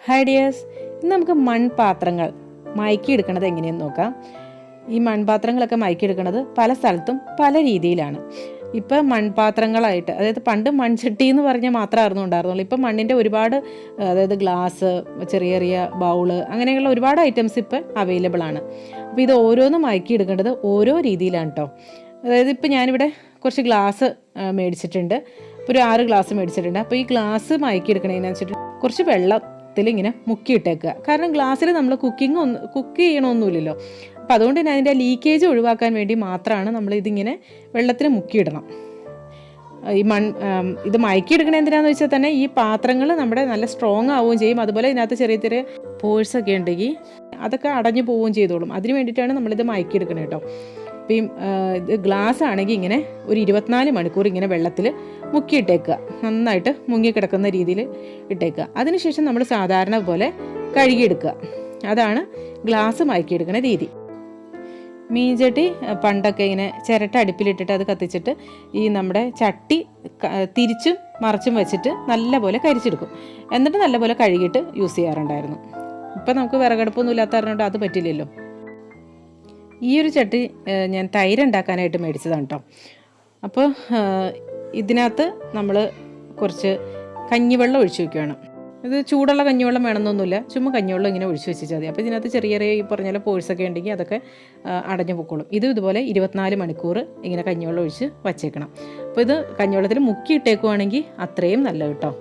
Hi dears, ഇന്ന് നമുക്ക് മൺപാത്രങ്ങൾ മയക്കിയെടുക്കണത് എങ്ങനെയെന്ന് നോക്കാം. ഈ മൺപാത്രങ്ങളൊക്കെ മയക്കിയെടുക്കുന്നത് പല സ്ഥലത്തും പല രീതിയിലാണ്. ഇപ്പം മൺപാത്രങ്ങളായിട്ട്, അതായത് പണ്ട് മൺചട്ടി എന്ന് പറഞ്ഞാൽ മാത്രമായിരുന്നു ഉണ്ടായിരുന്നുള്ളൂ. ഇപ്പം മണ്ണിൻ്റെ ഒരുപാട്, അതായത് ഗ്ലാസ്, ചെറിയ ചെറിയ ബൗള്, അങ്ങനെയുള്ള ഒരുപാട് ഐറ്റംസ് ഇപ്പം അവൈലബിൾ ആണ്. അപ്പോൾ ഇത് ഓരോന്നും മയക്കിയെടുക്കേണ്ടത് ഓരോ രീതിയിലാണ് കേട്ടോ. അതായത് ഇപ്പം ഞാനിവിടെ കുറച്ച് ഗ്ലാസ് മേടിച്ചിട്ടുണ്ട്. ഇപ്പോൾ ഒരു 6 ഗ്ലാസ് മേടിച്ചിട്ടുണ്ട്. അപ്പോൾ ഈ ഗ്ലാസ് മയക്കിയെടുക്കണതിന് വെച്ചിട്ട് കുറച്ച് വെള്ളത്തിൽ ഇങ്ങനെ മുക്കിയിട്ടേക്കുക. കാരണം ഗ്ലാസ്സിൽ നമ്മൾ കുക്ക് ചെയ്യണമൊന്നുമില്ലല്ലോ. അപ്പോൾ അതുകൊണ്ട് തന്നെ അതിൻ്റെ ലീക്കേജ് ഒഴിവാക്കാൻ വേണ്ടി മാത്രമാണ് നമ്മൾ ഇതിങ്ങനെ വെള്ളത്തിൽ മുക്കിയിടണം. ഈ ഇത് മയക്കിയെടുക്കണത് എന്തിനാണെന്ന് വെച്ചാൽ തന്നെ ഈ പാത്രങ്ങൾ നമ്മുടെ നല്ല സ്ട്രോങ് ആവുകയും ചെയ്യും. അതുപോലെ ഇതിനകത്ത് ചെറിയ ചെറിയ പോഴ്സൊക്കെ ഉണ്ടെങ്കിൽ അതൊക്കെ അടഞ്ഞു പോവുകയും ചെയ്തോളും. അതിന് വേണ്ടിയിട്ടാണ് നമ്മളിത് മയക്കിയെടുക്കണത് കേട്ടോ. ഇപ്പം ഇത് ഗ്ലാസ് ആണെങ്കിൽ ഇങ്ങനെ ഒരു 24 മണിക്കൂർ ഇങ്ങനെ വെള്ളത്തിൽ മുക്കിയിട്ടേക്കുക, നന്നായിട്ട് മുങ്ങിക്കിടക്കുന്ന രീതിയിൽ ഇട്ടേക്കുക. അതിനുശേഷം നമ്മൾ സാധാരണ പോലെ കഴുകിയെടുക്കുക. അതാണ് ഗ്ലാസ് മയക്കിയെടുക്കുന്ന രീതി. മീൻചട്ടി പണ്ടൊക്കെ ഇങ്ങനെ ചിരട്ട അടുപ്പിലിട്ടിട്ട് അത് കത്തിച്ചിട്ട് ഈ നമ്മുടെ ചട്ടി തിരിച്ചും മറിച്ചും വെച്ചിട്ട് നല്ലപോലെ കരിച്ചെടുക്കും. എന്നിട്ട് നല്ലപോലെ കഴുകിയിട്ട് യൂസ് ചെയ്യാറുണ്ടായിരുന്നു. ഇപ്പം നമുക്ക് വിറകടുപ്പൊന്നും ഇല്ലാത്ത പറഞ്ഞിട്ട് അത് പറ്റില്ലല്ലോ. ഈ ഒരു ചട്ടി ഞാൻ തൈര് ഉണ്ടാക്കാനായിട്ട് മേടിച്ചതാണ് കേട്ടോ. അപ്പോൾ ഇതിനകത്ത് നമ്മൾ കുറച്ച് കഞ്ഞിവെള്ളം ഒഴിച്ചു വയ്ക്കുകയാണ്. ഇത് ചൂടുള്ള കഞ്ഞിവെള്ളം വേണമെന്നൊന്നുമില്ല, ചുമ്മാ കഞ്ഞിവെള്ളം ഇങ്ങനെ ഒഴിച്ചു വെച്ചാൽ മതി. അപ്പോൾ ഇതിനകത്ത് ചെറിയ ചെറിയ ഈ പറഞ്ഞ പോലെ പോഴ്സൊക്കെ ഉണ്ടെങ്കിൽ അതൊക്കെ അടഞ്ഞു പൊക്കോളും. ഇതുപോലെ 24 മണിക്കൂർ ഇങ്ങനെ കഞ്ഞിവെള്ളം ഒഴിച്ച് വച്ചേക്കണം. അപ്പോൾ ഇത് കഞ്ഞിവെള്ളത്തിൽ മുക്കിയിട്ടേക്കുവാണെങ്കിൽ അത്രയും നല്ലത് കേട്ടോ.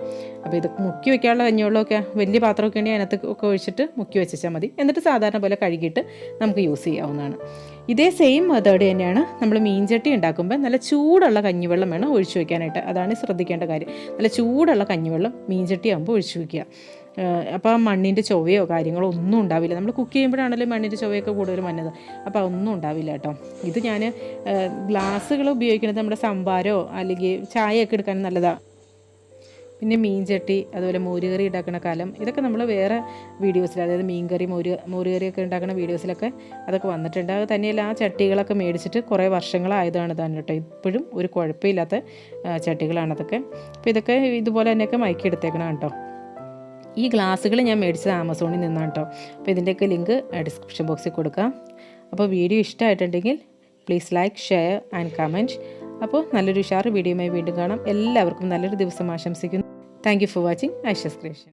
അപ്പോൾ ഇത് മുക്കി വെക്കാനുള്ള കഞ്ഞിവെള്ളമൊക്കെ വലിയ പാത്രമൊക്കെ ഉണ്ടെങ്കിൽ അതിനകത്ത് ഒക്കെ ഒഴിച്ചിട്ട് മുക്കി വെച്ചാൽ മതി. എന്നിട്ട് സാധാരണ പോലെ കഴുകിയിട്ട് നമുക്ക് യൂസ് ചെയ്യാവുന്നതാണ്. ഇതേ സെയിം മെത്തേഡ് തന്നെയാണ് നമ്മൾ മീൻചട്ടി ഉണ്ടാക്കുമ്പോൾ നല്ല ചൂടുള്ള കഞ്ഞിവെള്ളം വേണം ഒഴിച്ചു വയ്ക്കാനായിട്ട്. അതാണ് ശ്രദ്ധിക്കേണ്ട കാര്യം. നല്ല ചൂടുള്ള കഞ്ഞിവെള്ളം മീൻചട്ടി ആകുമ്പോൾ ഒഴിച്ചു വയ്ക്കുക. അപ്പോൾ മണ്ണിൻ്റെ ചൊവയോ കാര്യങ്ങളോ ഒന്നും ഉണ്ടാവില്ല. നമ്മൾ കുക്ക് ചെയ്യുമ്പോഴാണല്ലോ മണ്ണിൻ്റെ ചൊവയൊക്കെ കൂടുതൽ വന്നത്. അപ്പോൾ അതൊന്നും ഉണ്ടാവില്ല കേട്ടോ. ഇത് ഞാൻ ഗ്ലാസ്സുകൾ ഉപയോഗിക്കുന്നത് നമ്മുടെ സംഭാരോ അല്ലെങ്കിൽ ചായയൊക്കെ എടുക്കാൻ നല്ലതാണ്. പിന്നെ മീൻചട്ടി, അതുപോലെ മോരുകറി ഉണ്ടാക്കുന്ന കലം, ഇതൊക്കെ നമ്മൾ വേറെ വീഡിയോസിൽ, അതായത് മീൻകറി മോരുകറിയൊക്കെ ഉണ്ടാക്കുന്ന വീഡിയോസിലൊക്കെ അതൊക്കെ വന്നിട്ടുണ്ട്. അത് തന്നെയല്ല, ആ ചട്ടികളൊക്കെ മേടിച്ചിട്ട് കുറേ വർഷങ്ങളായതാണ് തന്നെ കേട്ടോ. ഇപ്പോഴും ഒരു കുഴപ്പമില്ലാത്ത ചട്ടികളാണതൊക്കെ. അപ്പോൾ ഇതൊക്കെ ഇതുപോലെ തന്നെയൊക്കെ മയക്കിയെടുത്തേക്കണം കേട്ടോ. ഈ ഗ്ലാസ്സുകൾ ഞാൻ മേടിച്ചത് ആമസോണിൽ നിന്നാണ് കേട്ടോ. അപ്പോൾ ഇതിൻ്റെയൊക്കെ ലിങ്ക് ഡിസ്ക്രിപ്ഷൻ ബോക്സിൽ കൊടുക്കാം. അപ്പോൾ വീഡിയോ ഇഷ്ടമായിട്ടുണ്ടെങ്കിൽ please like, share and comment. അപ്പോൾ നല്ലൊരു ഉഷാർ വീഡിയോയുമായി വീണ്ടും കാണാം. എല്ലാവർക്കും നല്ലൊരു ദിവസം ആശംസിക്കുന്നു. Thank you for watching Aisha's creation.